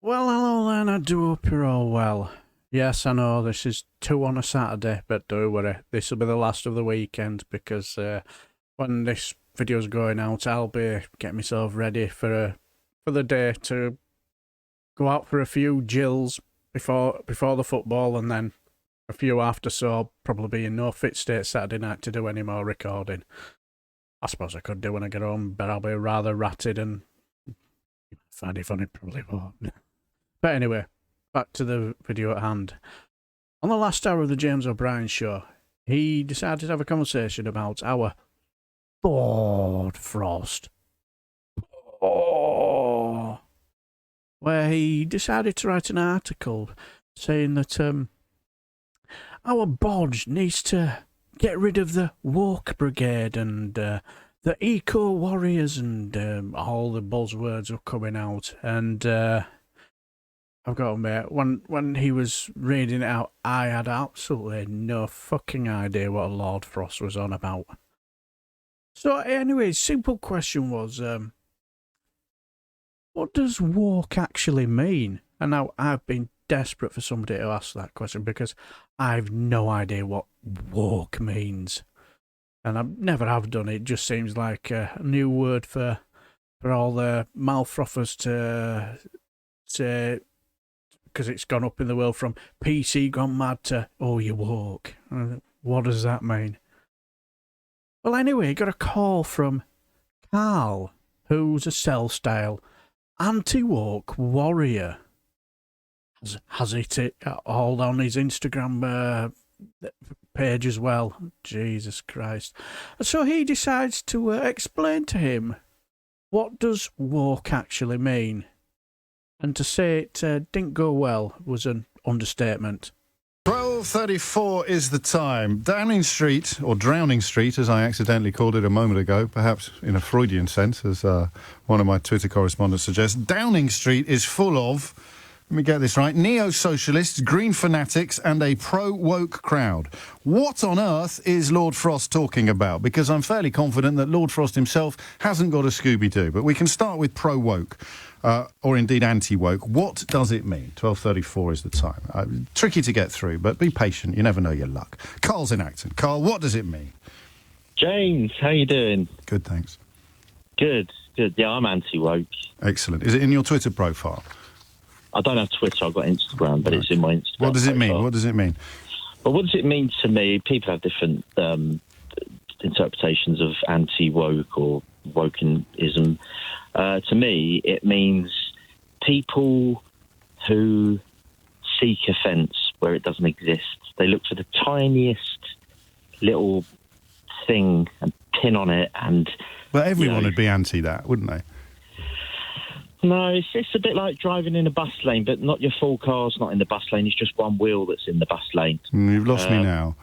Well, hello then, I do hope you're all well. Yes, I know this is 2 on a Saturday, but don't worry, this will be the last of the weekend because when this video's going out, I'll be getting myself ready for the day to go out for a few gills before the football, and then a few after, so I'll probably be in no fit state Saturday night to do any more recording. I suppose I could do when I get home, but I'll be rather ratted and find it funny, probably won't. But anyway, back to the video at hand. On the last hour of the James O'Brien show, he decided to have a conversation about our Lord Frost. Oh, where he decided to write an article saying that our Bodge needs to get rid of the woke brigade and the eco warriors and all the buzzwords are coming out. And I've got to admit, when he was reading it out, I had absolutely no fucking idea what Lord Frost was on about. So anyway, simple question was, what does woke actually mean? And now I've been desperate for somebody to ask that question because I've no idea what woke means. And I never have done it. It just seems like a new word for all the malfrothers to say, because it's gone up in the world from PC gone mad to, oh, you woke. What does that mean? Well, anyway, got a call from Carl, who's a cell-style anti-woke warrior. Has it all on his Instagram page as well. Jesus Christ. So he decides to explain to him, what does woke actually mean? And to say it didn't go well was an understatement. 12:34 is the time. Downing Street, or Drowning Street, as I accidentally called it a moment ago, perhaps in a Freudian sense, as one of my Twitter correspondents suggests. Downing Street is full of, let me get this right, neo-socialists, green fanatics, and a pro-woke crowd. What on earth is Lord Frost talking about? Because I'm fairly confident that Lord Frost himself hasn't got a Scooby-Doo. But we can start with pro-woke, or indeed anti-woke. What does it mean? 12:34 is the time. Tricky to get through, but be patient. You never know your luck. Carl's in Acton. Carl, what does it mean? James, how you doing? Good, thanks. Good. Yeah, I'm anti-woke. Excellent. Is it in your Twitter profile? I don't have Twitter, I've got Instagram, but it's in my Instagram. What does it mean? profile. What does it mean? Well, what does it mean to me? People have different interpretations of anti-woke or wokeism. To me, it means people who seek offence where it doesn't exist. They look for the tiniest little thing and pin on it. And Well, everyone would be anti that, wouldn't they? No, it's a bit like driving in a bus lane, but not your full car's not in the bus lane. It's just one wheel that's in the bus lane. You've lost me now.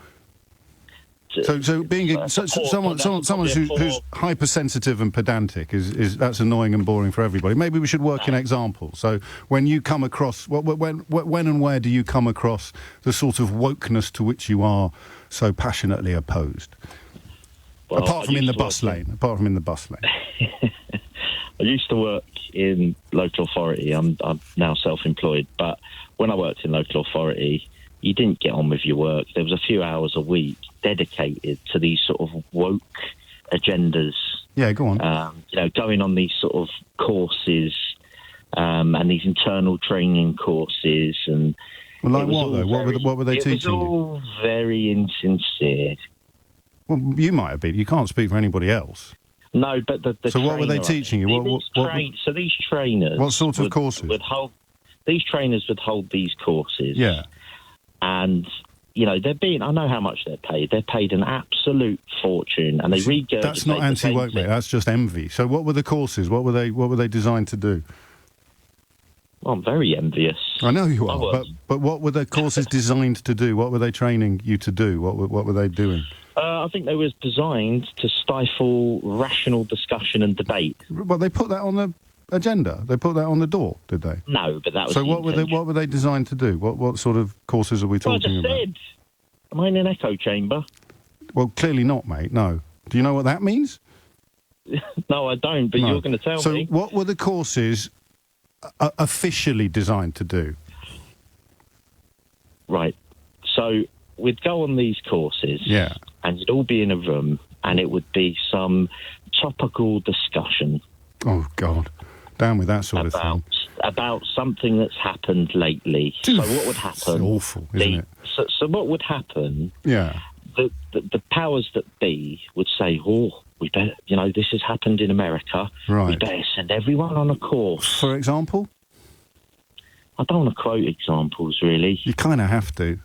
So being someone who's hypersensitive and pedantic is that's annoying and boring for everybody. Maybe we should work in examples. So when you come across, when and where do you come across the sort of wokeness to which you are so passionately opposed? Well, apart from in the bus lane. I used to work in local authority. I'm now self-employed, but when I worked in local authority, you didn't get on with your work. There was a few hours a week dedicated to these sort of woke agendas. Yeah, go on. Going on these sort of courses and these internal training courses. And well, like what though? What were they teaching you? It was all very insincere. Well, you might have been. You can't speak for anybody else. No, but the so what were they teaching you? So these trainers... What sort of courses? These trainers would hold these courses. Yeah. And, I know how much they're paid. They're paid an absolute fortune, and they regurgitate... That's not anti-woke, mate. That's just envy. So what were the courses? What were they designed to do? Well, I'm very envious. I know you are, but what were the courses designed to do? What were they training you to do? What were they doing? I think they were designed to stifle rational discussion and debate. Well, they put that on the agenda. They put that on the door, did they? No, but that was. So what were they designed to do? What sort of courses are we talking about? I just said, am I in an echo chamber? Well, clearly not, mate. No. Do you know what that means? No, I don't. But you're going to tell me. So what were the courses officially designed to do? Right. So we'd go on these courses, and you'd all be in a room, and it would be some topical discussion. Oh, God. Down with that sort of thing. About something that's happened lately. So what would happen? It's awful, isn't it? So what would happen? Yeah. The powers that be would say, we better, this has happened in America. Right. We better send everyone on a course. For example? I don't want to quote examples, really. You kind of have to.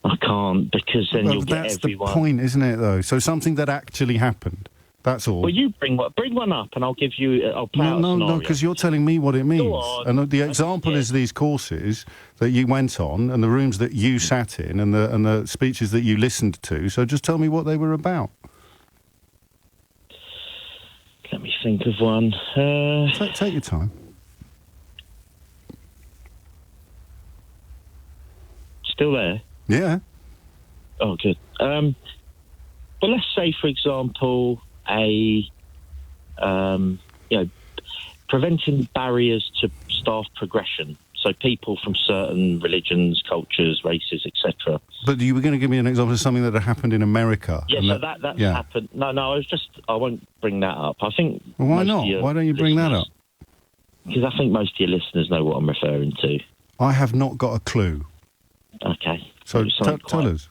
I can't, because then you'll get everyone... That's the point, isn't it, though? So something that actually happened. That's all. Well, you bring one up, and I'll give you... I'll play out a scenario. No, because you're telling me what it means. Go on. And the example is these courses that you went on, and the rooms that you sat in, and the speeches that you listened to. So just tell me what they were about. Let me think of one. Take your time. Still there? Yeah. Oh, good. Well, let's say, for example, preventing barriers to staff progression. So people from certain religions, cultures, races, etc. But you were going to give me an example of something that had happened in America. Yeah, so that's happened. No, I won't bring that up. I think... Well, why not? Why don't you bring that up? Because I think most of your listeners know what I'm referring to. I have not got a clue. Okay. So tell us.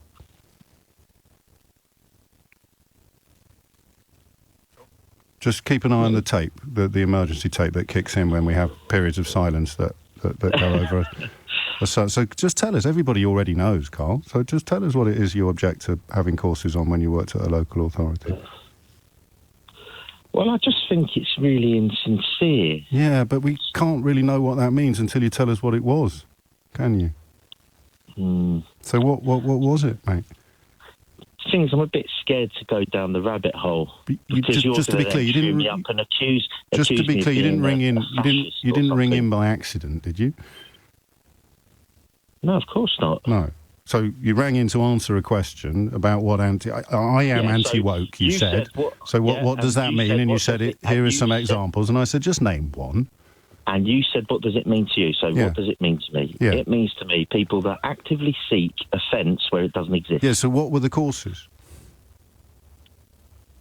Just keep an eye on the tape, the emergency tape that kicks in when we have periods of silence that go over us. So just tell us. Everybody already knows, Carl. So just tell us what it is you object to having courses on when you worked at a local authority. Well, I just think it's really insincere. Yeah, but we can't really know what that means until you tell us what it was, can you? So what was it, mate? Things I'm a bit scared to go down the rabbit hole. Just to be clear, you didn't. Just to be clear, you didn't ring in. You didn't ring in by accident, did you? No, of course not. No. So you rang in to answer a question about what I am anti-woke. You said. What does that mean? And you said here are some examples, and I said just name one. And you said, what does it mean to you? So what does it mean to me? Yeah. It means to me people that actively seek offence where it doesn't exist. Yeah, so what were the courses?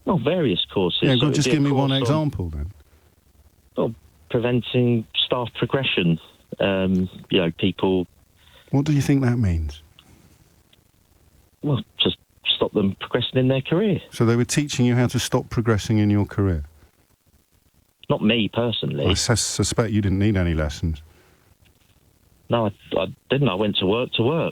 Well, various courses. Yeah, so just give me one example then. Well, preventing staff progression. People... What do you think that means? Well, just stop them progressing in their career. So they were teaching you how to stop progressing in your career? Not me, personally. I suspect you didn't need any lessons. No, I didn't. I went to work.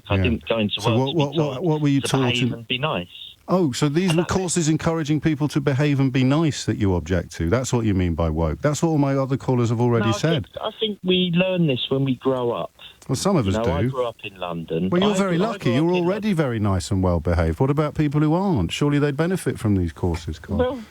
I didn't go into work what were you taught behave and be nice. Oh, so these were courses encouraging people to behave and be nice that you object to. That's what you mean by woke. That's what all my other callers have already said. I think we learn this when we grow up. Well, some of us do. I grew up in London. Well, you're very lucky. You're already very nice and well-behaved. What about people who aren't? Surely they'd benefit from these courses, Carl. Well,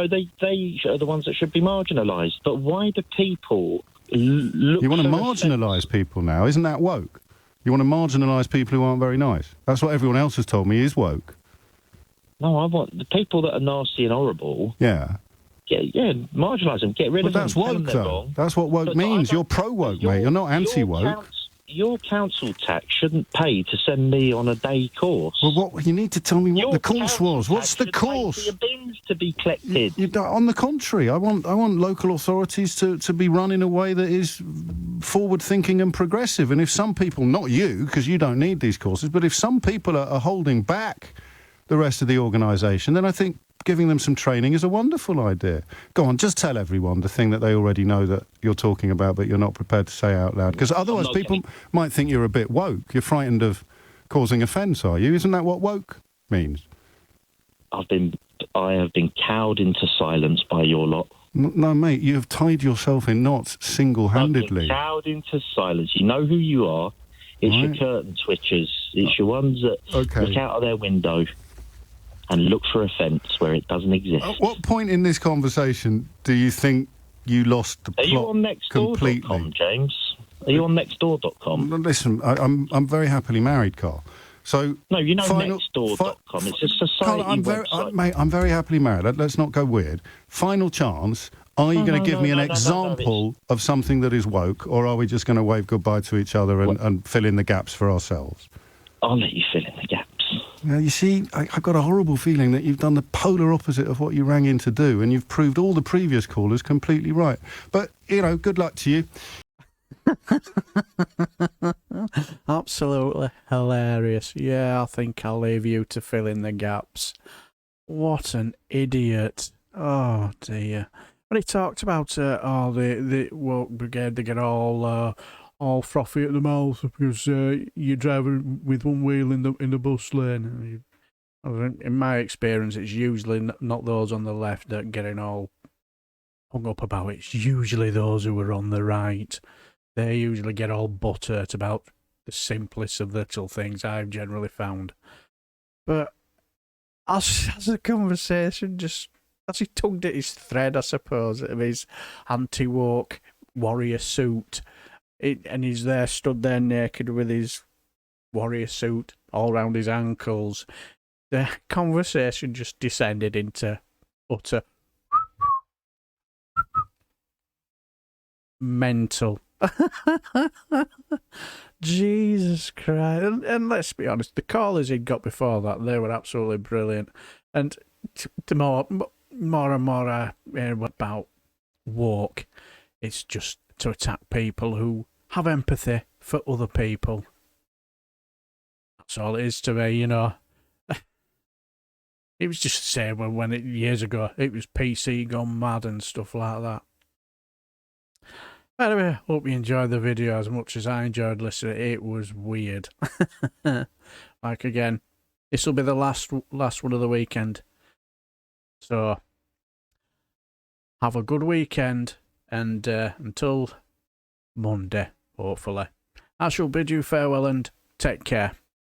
they are the ones that should be marginalised. But why do people look... You want to marginalise people now? Isn't that woke? You want to marginalise people who aren't very nice? That's what everyone else has told me is woke. No, I want the people that are nasty and horrible... Yeah. Marginalise them, get rid of them. But that's woke, though. That's what woke means. You're pro-woke, mate. You're not anti-woke. Your council tax shouldn't pay to send me on a day course. Well, you need to tell me what the course was. What's the course? Pay for your bins to be collected. On the contrary, I want local authorities to be run in a way that is forward-thinking and progressive. And if some people, not you, because you don't need these courses, but if some people are holding back the rest of the organisation, then I think giving them some training is a wonderful idea. Go on, just tell everyone the thing that they already know that you're talking about, but you're not prepared to say out loud. Because otherwise people might think you're a bit woke. You're frightened of causing offence, are you? Isn't that what woke means? I have been cowed into silence by your lot. No, mate, you have tied yourself in knots single-handedly. I've been cowed into silence. You know who you are. It's your curtain twitchers. It's your ones that look out of their window and look for offence where it doesn't exist. At what point in this conversation do you think you lost the plot completely? Are you on nextdoor.com, James? Are you on nextdoor.com? Listen, I'm very happily married, Carl. So no, you know nextdoor.com. It's a society website. Mate, I'm very happily married. Let's not go weird. Final chance. Are you Oh, going no, to give no, me an no, no, no, no, example of something that is woke, or are we just going to wave goodbye to each other and fill in the gaps for ourselves? I'll let you fill in the gaps. Now, you see, I've got a horrible feeling that you've done the polar opposite of what you rang in to do, and you've proved all the previous callers completely right. But, you know, good luck to you. Absolutely hilarious. Yeah, I think I'll leave you to fill in the gaps. What an idiot. Oh, dear. When he talked about the woke brigade, they get all frothy at the mouth because you're driving with one wheel in the bus lane. In my experience, it's usually not those on the left that are getting all hung up about it. It's usually those who are on the right. They usually get all butthurt about the simplest of little things, I've generally found. But as the conversation just, as he tugged at his thread, I suppose, of his anti-woke warrior suit, and he's there, stood there naked with his warrior suit all round his ankles, the conversation just descended into utter mental. Jesus Christ. And let's be honest, the callers he'd got before that, they were absolutely brilliant. And the more and more I hear about woke, it's just to attack people who have empathy for other people. That's all it is to me, you know. It was just the same when years ago it was PC gone mad and stuff like that. Anyway, hope you enjoyed the video as much as I enjoyed listening. It was weird. Like, again, this will be the last one of the weekend. So, have a good weekend, and until Monday, hopefully, I shall bid you farewell and take care.